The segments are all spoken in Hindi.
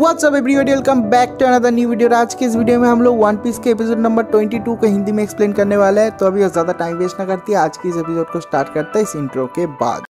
What's up everybody, welcome back to another new video. आज के इस वीडियो में हम लोग वन पीस के एपिसोड नंबर 22 को हिंदी में एक्सप्लेन करने वाले हैं। तो अभी ज़्यादा टाइम वेस्ट ना करती है, आज की इस एपिसोड को स्टार्ट करते हैं इस इंट्रो के बाद।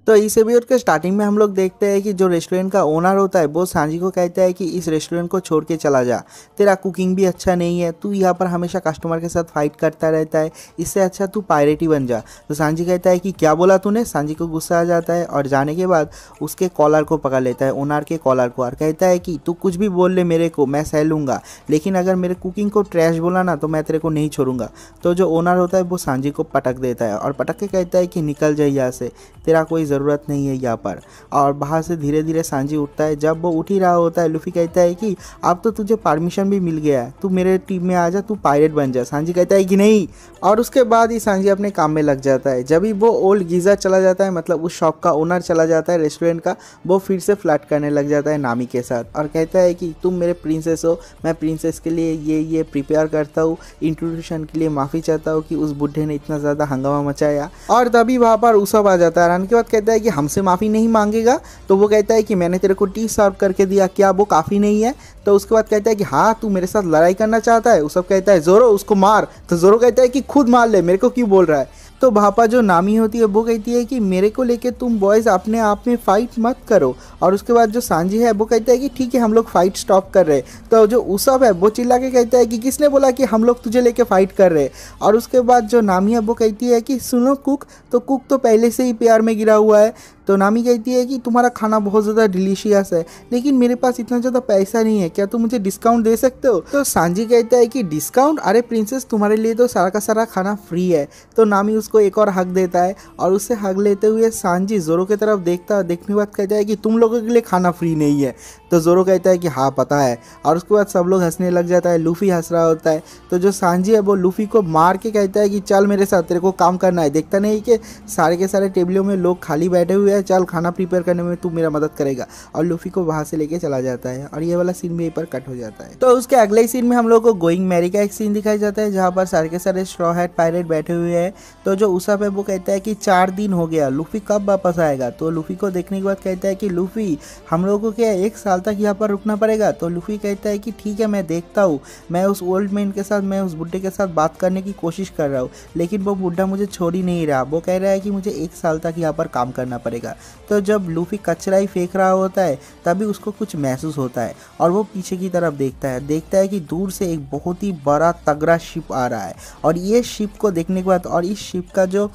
तो इस एपिसोड के स्टार्टिंग में हम लोग देखते हैं कि जो रेस्टोरेंट का ओनर होता है वो सांजी को कहता है कि इस रेस्टोरेंट को छोड़ के चला जा, तेरा कुकिंग भी अच्छा नहीं है, तू यहाँ पर हमेशा कस्टमर के साथ फाइट करता रहता है, इससे अच्छा तू पायरेट ही बन जा। तो सांजी कहता है कि क्या बोला तूने। सांजी को गुस्सा आ जाता है और जाने के बाद उसके कॉलर को पकड़ लेता है, ओनर के कॉलर को, और कहता है कि तू कुछ भी बोल ले मेरे को, मैं सह लूँगा, लेकिन अगर मेरे कुकिंग को ट्रैश बोला ना तो मैं तेरे को नहीं छोड़ूंगा। तो जो ओनर होता है वो सांजी को पटक देता है और पटक के कहता है कि निकल जाए यहाँ से, तेरा कोई ज़रूरत नहीं है यहाँ पर। और बाहर से धीरे धीरे सांजी उठता है। जब वो उठ ही रहा होता है, लूफी कहता है कि अब तो तुझे परमिशन भी मिल गया है, तू मेरे टीम में आ जा, तू पायरेट बन जा। सांजी कहता है कि नहीं, और उसके बाद ही सांजी अपने काम में लग जाता है। जब ही वो ओल्ड गीज़र चला जाता है, मतलब उस शॉप का ओनर चला जाता है रेस्टोरेंट का, वो फिर से फ्लर्ट करने लग जाता है नामी के साथ और कहता है कि तुम मेरे प्रिंसेस हो, मैं प्रिंसेस के लिए ये प्रिपेयर करता हूँ, इंट्रोड्यूशन के लिए माफ़ी चाहता हूँ कि उस बुढ़े ने इतना ज़्यादा हंगामा मचाया। और तभी वहाँ पर उसब आ जाता है। आने के बाद कहता है कि हमसे माफ़ी नहीं मांगेगा। तो वो कहता है कि मैंने तेरे को टी सर्व करके दिया, क्या वो काफ़ी नहीं है। तो उसके बाद कहता है कि हाँ तू मेरे साथ लड़ाई करना चाहता है। उसब कहता है जोरो उसको मार। तो जोरो कहता है कि खुद मार ले, मेरे को क्यों बोल रहा है। तो भापा जो नामी होती है वो कहती है कि मेरे को लेके तुम बॉयज़ अपने आप में फ़ाइट मत करो। और उसके बाद जो सांजी है वो कहता है कि ठीक है हम लोग फ़ाइट स्टॉप कर रहे हैं। तो जो उसब है वो चिल्ला के कहता है कि किसने बोला कि हम लोग तुझे लेके फ़ाइट कर रहे हैं। और उसके बाद जो नामी है वो कहती है कि सुनो कुक, तो कुक तो पहले से ही प्यार में गिरा हुआ है। तो नामी कहती है कि तुम्हारा खाना बहुत ज़्यादा डिलीशियस है, लेकिन मेरे पास इतना ज़्यादा पैसा नहीं है, क्या तुम मुझे डिस्काउंट दे सकते हो। तो सांजी कहता है कि डिस्काउंट, अरे प्रिंसेस तुम्हारे लिए तो सारा का सारा खाना फ्री है। तो नामी उसको एक और हक देता है और उससे हक लेते हुए सांजी जोरो की तरफ देखने के बाद कहता है कि तुम लोगों के लिए खाना फ्री नहीं है। तो जोरो कहता है कि हाँ पता है। और उसके बाद सब लोग हंसने लग जाता है, लूफी हंस रहा होता है। तो जो सांजी है वो लूफी को मार के कहता है कि चल मेरे साथ, तेरे को काम करना है, देखता नहीं कि सारे के सारे टेबलों में लोग खाली बैठे हुए हैं, चल खाना प्रिपेयर करने में तू मेरा मदद करेगा। और लूफी को वहाँ से लेके चला जाता है और ये वाला सीन भी यहीं पर कट हो जाता है। तो उसके अगले सीन में हम लोग को गोइंग मैरी का एक सीन दिखाया जाता है, जहाँ पर सारे के सारे स्ट्रॉ हैट पायरेट बैठे हुए हैं। तो जो उसब है वो कहता है कि 4 दिन हो गया, लूफी कब वापस आएगा। तो लूफी को देखने के बाद कहता है कि लूफी हम लोगों को क्या 1 साल तक यहाँ पर रुकना पड़ेगा। तो लूफी कहता है कि ठीक है मैं देखता हूँ, मैं उस ओल्ड मैन के साथ, मैं उस बुढ़े के साथ बात करने की कोशिश कर रहा हूँ, लेकिन वो बुढ़ा मुझे छोड़ ही नहीं रहा। वो कह रहा है कि मुझे 1 साल तक यहाँ पर काम करना पड़ेगा। तो जब लूफी कचरा ही फेंक रहा होता है तभी उसको कुछ महसूस होता है और वो पीछे की तरफ देखता है कि दूर से एक बहुत ही बड़ा तगड़ा शिप आ रहा है। और ये शिप को देखने के बाद और इस शिप का जो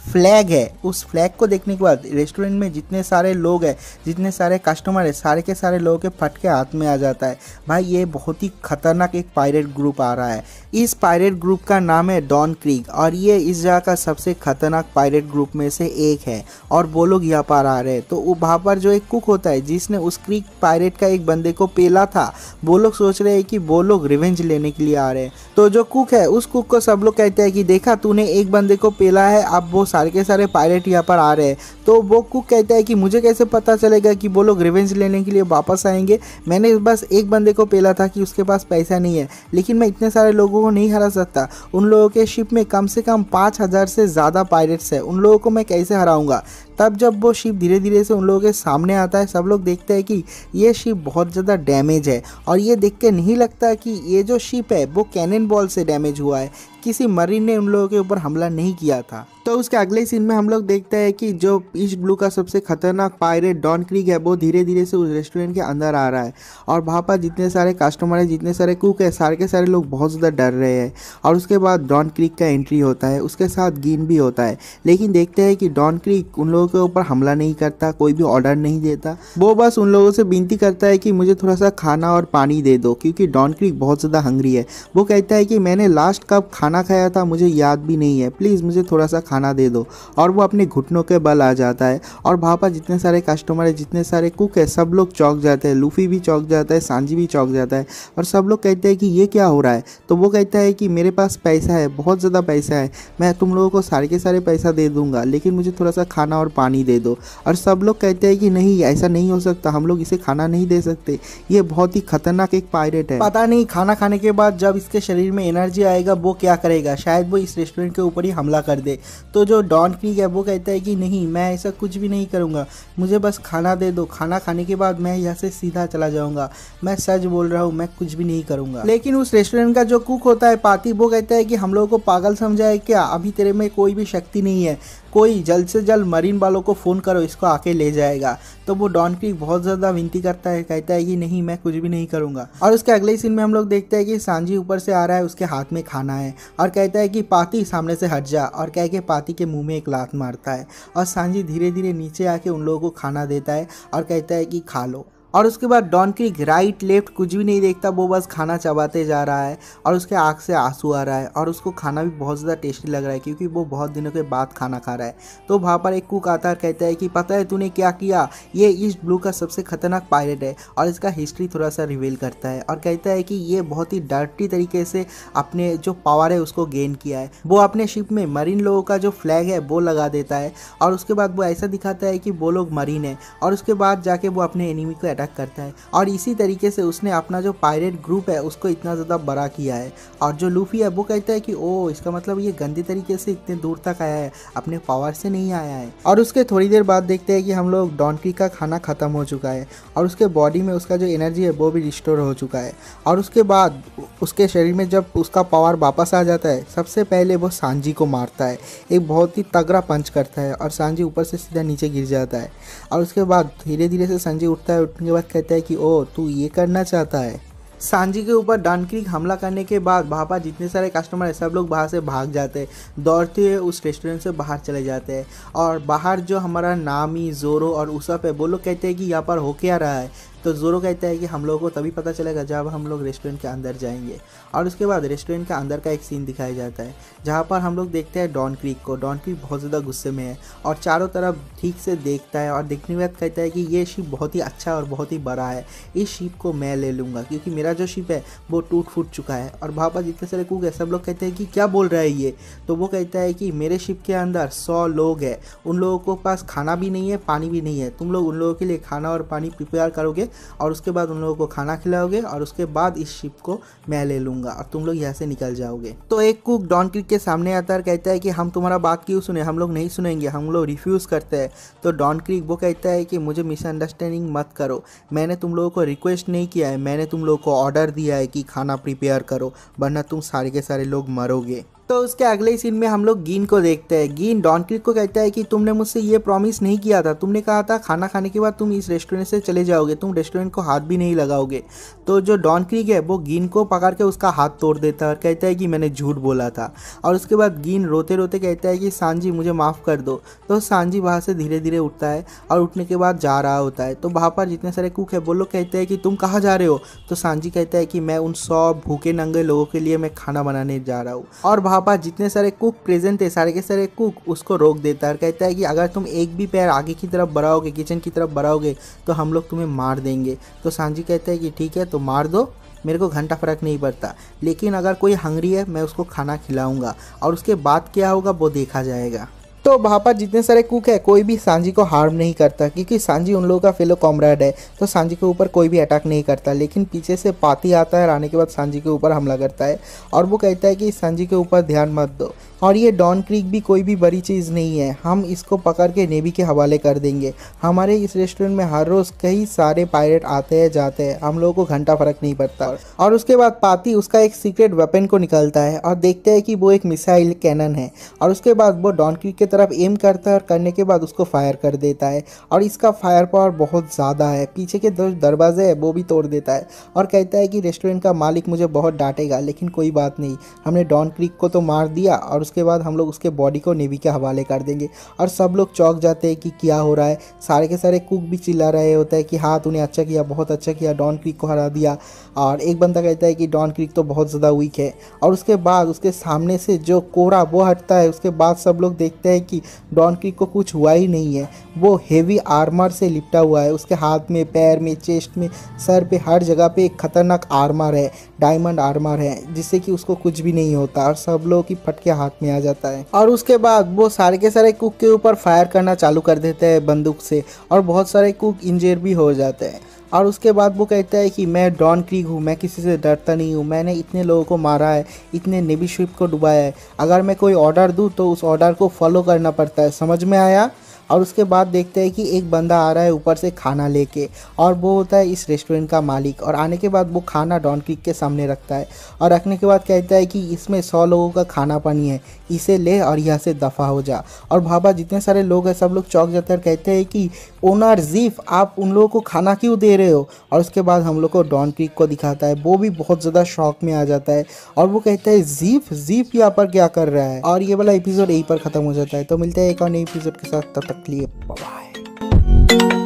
फ्लैग है, उस फ्लैग को देखने के बाद रेस्टोरेंट में जितने सारे लोग हैं, जितने सारे कस्टमर है, सारे के सारे लोगों के फटके हाथ में आ जाता है। भाई ये बहुत ही खतरनाक एक पायरेट ग्रुप आ रहा है। इस पायरेट ग्रुप का नाम है डॉन क्रीक और ये इस जगह का सबसे खतरनाक पायरेट ग्रुप में से एक है। और वो लोग यहाँ पर आ रहे हैं। तो वहाँ पर जो एक कुक होता है जिसने उस क्रीक पायरेट का एक बंदे को पेला था, वो लोग सोच रहे हैं कि वो लोग रिवेंज लेने के लिए आ रहे हैं। तो जो कुक है उस कुक को सब लोग कहते हैं कि देखा तूने एक बंदे को पेला है, अब वो सारे के सारे पायरेट यहाँ पर आ रहे हैं। तो वो कुक कहता है कि मुझे कैसे पता चलेगा कि वो लोग रिवेंज लेने के लिए वापस आएंगे, मैंने बस एक बंदे को पेला था कि उसके पास पैसा नहीं है, लेकिन मैं इतने सारे लोगों को नहीं हरा सकता। उन लोगों के शिप में कम से कम 5000 से ज़्यादा पायरेट्स हैं, उन लोगों को मैं कैसे हराऊंगा। तब जब वो शिप धीरे धीरे से उन लोगों के सामने आता है, सब लोग देखते हैं कि ये शिप बहुत ज़्यादा डैमेज है और ये देख के नहीं लगता कि ये जो शिप है वो कैनन बॉल से डैमेज हुआ है, किसी मरीन ने उन लोगों के ऊपर हमला नहीं किया था। तो उसके अगले सीन में हम लोग देखते हैं कि जो ईस्ट ब्लू का सबसे खतरनाक पायरेट डॉन क्रीक है वो धीरे धीरे से उस रेस्टोरेंट के अंदर आ रहा है। और वहाँ पर जितने सारे कस्टमर है, जितने सारे कुक है, सारे के सारे लोग बहुत ज़्यादा डर रहे हैं। और उसके बाद डॉन क्रीक का एंट्री होता है, उसके साथ गिन भी होता है। लेकिन देखते हैं कि डॉन क्रीक उन लोगों के ऊपर हमला नहीं करता, कोई भी ऑर्डर नहीं देता, वो बस उन लोगों से विनती करता है कि मुझे थोड़ा सा खाना और पानी दे दो, क्योंकि डॉन क्रीक बहुत ज़्यादा हंग्री है। वो कहता है कि मैंने लास्ट कब खाना खाना खाया था मुझे याद भी नहीं है, प्लीज़ मुझे थोड़ा सा खाना दे दो। और वो अपने घुटनों के बल आ जाता है और वहाँ पर जितने सारे कस्टमर है, जितने सारे कुक है, सब लोग चौंक जाते हैं। लूफी भी चौंक जाता है, सांजी भी चौंक जाता है और सब लोग कहते हैं कि ये क्या हो रहा है। तो वो कहता है कि मेरे पास पैसा है, बहुत ज़्यादा पैसा है, मैं तुम लोगों को सारे के सारे पैसा दे दूंगा, लेकिन मुझे थोड़ा सा खाना और पानी दे दो। और सब लोग कहते हैं कि नहीं, ऐसा नहीं हो सकता, हम लोग इसे खाना नहीं दे सकते, ये बहुत ही खतरनाक एक पायरेट है। पता नहीं खाना खाने के बाद जब इसके शरीर में एनर्जी आएगा वो क्या करेगा, शायद वो इस रेस्टोरेंट के ऊपर ही हमला कर दे। तो जो डॉन क्रीक है वो कहता है कि नहीं, मैं ऐसा कुछ भी नहीं करूँगा, मुझे बस खाना दे दो, खाना खाने के बाद मैं यहाँ से सीधा चला जाऊँगा, मैं सच बोल रहा हूँ, मैं कुछ भी नहीं करूँगा। लेकिन उस रेस्टोरेंट का जो कुक होता है पाती, वो कहता है कि हम लोगों को पागल समझा है क्या, अभी तेरे में कोई भी शक्ति नहीं है, कोई जल्द से जल्द मरीन वालों को फ़ोन करो, इसको आके ले जाएगा। तो वो डॉन क्रीक बहुत ज़्यादा विनती करता है, कहता है कि नहीं, मैं कुछ भी नहीं करूँगा। और उसके अगले सीन में हम लोग देखते हैं कि सांजी ऊपर से आ रहा है, उसके हाथ में खाना है और कहता है कि पाती सामने से हट जा, और कह के पाती के मुंह में एक लात मारता है और सांजी धीरे धीरे नीचे आके उन लोगों को खाना देता है और कहता है कि खा लो। और उसके बाद डॉन क्रीक राइट लेफ्ट कुछ भी नहीं देखता, वो बस खाना चबाते जा रहा है और उसके आँख से आंसू आ रहा है और उसको खाना भी बहुत ज़्यादा टेस्टी लग रहा है क्योंकि वो बहुत दिनों के बाद खाना खा रहा है। तो वहाँ पर एक कुक आता है, कहता है कि पता है तूने क्या किया, ये ईस्ट ब्लू का सबसे खतरनाक पायरेट है। और इसका हिस्ट्री थोड़ा सा रिवील करता है और कहता है कि ये बहुत ही डर्टी तरीके से अपने जो पावर है उसको गेन किया है। वो अपने शिप में मरीन लोगों का जो फ्लैग है वो लगा देता है और उसके बाद वो ऐसा दिखाता है कि वो लोग मरीन है और उसके बाद जाके वो अपने एनिमी को करता है। और इसी तरीके से उसने अपना जो पायरेट ग्रुप है उसको इतना ज़्यादा बड़ा किया है। और जो लूफी है वो कहता है कि ओ, इसका मतलब ये गंदे तरीके से इतने दूर तक आया है, अपने पावर से नहीं आया है। और उसके थोड़ी देर बाद देखते हैं कि हम लोग डॉन क्रीक का खाना ख़त्म हो चुका है और उसके बॉडी में उसका जो एनर्जी है वो भी रिस्टोर हो चुका है। और उसके बाद उसके शरीर में जब उसका पावर वापस आ जाता है, सबसे पहले वो सांजी को मारता है, एक बहुत ही तगड़ा पंच करता है और सांजी ऊपर से सीधा नीचे गिर जाता है। और उसके बाद धीरे धीरे से सांजी उठता है, उठने के बाद कहता है कि ओ, तू ये करना चाहता है। सांजी के ऊपर डॉन क्रीक हमला करने के बाद वहाँ पर जितने सारे कस्टमर हैं सब लोग बाहर से भाग जाते हैं, दौड़ते हुए उस रेस्टोरेंट से बाहर चले जाते हैं। और बाहर जो हमारा नामी, जोरो और उसप है वो लोग कहते हैं कि यहाँ पर हो क्या रहा है। तो जोरो कहता है कि हम लोगों को तभी पता चलेगा जब हम लोग रेस्टोरेंट के अंदर जाएंगे। और उसके बाद रेस्टोरेंट के अंदर का एक सीन दिखाया जाता है जहाँ पर हम लोग देखते हैं डॉन क्रीक को। डॉन क्रीक बहुत ज़्यादा गुस्से में है और चारों तरफ ठीक से देखता है और देखने के बाद कहता है कि ये शिप बहुत ही अच्छा और बहुत ही बड़ा है, इस शिप को मैं ले लूँगा क्योंकि मेरा जो शिप है वो टूट फूट चुका है। और वहाँ पर जितने सारे कुक है सब लोग कहते हैं कि क्या बोल रहा है ये। तो वो कहता है कि मेरे शिप के अंदर 100 लोग हैं, उन लोगों को पास खाना भी नहीं है, पानी भी नहीं है, तुम लोग उन लोगों के लिए खाना और पानी प्रिपेयर करोगे और उसके बाद उन लोगों को खाना खिलाओगे और उसके बाद इस शिप को मैं ले लूँगा और तुम लोग यहाँ से निकल जाओगे। तो एक कुक डॉन क्रीक के सामने आता है, कहता है कि हम तुम्हारा बात क्यों सुने, हम लोग नहीं सुनेंगे, हम लोग रिफ्यूज़ करते हैं। तो डॉन क्रीक वो कहता है कि मुझे मिसअंडरस्टैंडिंग मत करो, मैंने तुम लोगों को रिक्वेस्ट नहीं किया है, मैंने तुम लोगों को ऑर्डर दिया है कि खाना प्रिपेयर करो वरना तुम सारे के सारे लोग मरोगे। तो उसके अगले सीन में हम लोग गीन को देखते हैं। गीन डॉन क्रीक को कहता है कि तुमने मुझसे ये प्रॉमिस नहीं किया था, तुमने कहा था खाना खाने के बाद तुम इस रेस्टोरेंट से चले जाओगे, तुम रेस्टोरेंट को हाथ भी नहीं लगाओगे। तो जो डॉन क्रीक है वो गीन को पकड़ के उसका हाथ तोड़ देता है और कहता है कि मैंने झूठ बोला था। और उसके बाद गीन रोते रोते कहता है कि सांजी मुझे माफ़ कर दो। तो सांजी वहाँ से धीरे धीरे उठता है और उठने के बाद जा रहा होता है। तो वहाँ पर जितने सारे कुक है वो लोग कहते हैं कि तुम कहाँ जा रहे हो। तो सांजी कहता है कि मैं उन 100 भूखे नंगे लोगों के लिए मैं खाना बनाने जा रहा हूँ। और वहाँ पर जितने सारे कुक प्रेजेंट थे सारे के सारे कुक उसको रोक देता है और कहता है कि अगर तुम एक भी पैर आगे की तरफ बढ़ाओगे, किचन की तरफ बढ़ाओगे तो हम लोग तुम्हें मार देंगे। तो सांजी कहता है कि ठीक है तो मार दो, मेरे को घंटा फ़र्क नहीं पड़ता, लेकिन अगर कोई हंगरी है मैं उसको खाना खिलाऊंगा और उसके बाद क्या होगा वो देखा जाएगा। तो वहाँ पर जितने सारे कुक है कोई भी सांजी को हार्म नहीं करता क्योंकि सांजी उन लोगों का फेलो कॉमरेड है। तो सांजी के ऊपर कोई भी अटैक नहीं करता, लेकिन पीछे से पाती आता है और आने के बाद सांजी के ऊपर हमला करता है और वो कहता है कि सांजी के ऊपर ध्यान मत दो। और ये डॉन क्रीक भी कोई भी बड़ी चीज़ नहीं है, हम इसको पकड़ के नेवी के हवाले कर देंगे। हमारे इस रेस्टोरेंट में हर रोज़ कई सारे पायरेट आते हैं जाते हैं, हम लोगों को घंटा फ़र्क नहीं पड़ता। और उसके बाद पाती उसका एक सीक्रेट वेपन को निकालता है और देखते हैं कि वो एक मिसाइल कैनन है। और उसके बाद वो डॉन क्रीक के तरफ एम करता है और करने के बाद उसको फायर कर देता है। और इसका फायर पावर बहुत ज़्यादा है, पीछे के जो दरवाजे है वो भी तोड़ देता है और कहता है कि रेस्टोरेंट का मालिक मुझे बहुत डांटेगा, लेकिन कोई बात नहीं, हमने डॉन क्रीक को तो मार दिया और उसके बाद हम लोग उसके बॉडी को नेवी के हवाले कर देंगे। और सब लोग चौंक जाते हैं कि क्या हो रहा है। सारे के सारे कुक भी चिल्ला रहे होते हैं कि हाँ तूने अच्छा किया, बहुत अच्छा किया, डॉन क्रीक को हरा दिया। और एक बंदा कहता है कि डॉन क्रीक तो बहुत ज़्यादा वीक है। और उसके बाद उसके सामने से जो कोरा वो हटता है, उसके बाद सब लोग देखते हैं कि डॉन क्रीक को कुछ हुआ ही नहीं है, वो हेवी आर्मर से लिपटा हुआ है। उसके हाथ में, पैर में, चेस्ट में, सर पे, हर जगह पे एक खतरनाक आर्मर है, डायमंड आर्मर है, जिससे कि उसको कुछ भी नहीं होता और सब लोग की फटके हाथ में आ जाता है। और उसके बाद वो सारे के सारे कुक के ऊपर फायर करना चालू कर देते हैं बंदूक से और बहुत सारे कुक इंजर भी हो जाते हैं। और उसके बाद वो कहता है कि मैं डॉन क्रीक हूँ, मैं किसी से डरता नहीं हूँ, मैंने इतने लोगों को मारा है, इतने नेवी शिप को डुबाया है, अगर मैं कोई ऑर्डर दूँ तो उस ऑर्डर को फॉलो करना पड़ता है, समझ में आया। और उसके बाद देखते हैं कि एक बंदा आ रहा है ऊपर से खाना लेके, और वो होता है इस रेस्टोरेंट का मालिक। और आने के बाद वो खाना डॉन क्रीक के सामने रखता है और रखने के बाद कहता है कि इसमें 100 लोगों का खाना पानी है, इसे ले और यहाँ से दफ़ा हो जा। और भाभा जितने सारे लोग हैं सब लोग चौंक जाते हैं और कहते हैं कि ओनर जीफ, आप उन लोगों को खाना क्यों दे रहे हो। और उसके बाद हम लोग को डॉन क्रीक को दिखाता है, वो भी बहुत ज़्यादा शॉक में आ जाता है और वो कहता है जीफ, जीफ यहाँ पर क्या कर रहा है। और ये वाला एपिसोड यहीं पर ख़त्म हो जाता है। तो मिलते हैं एक और नए एपिसोड के साथ, तब तक के लिए बाय बाय।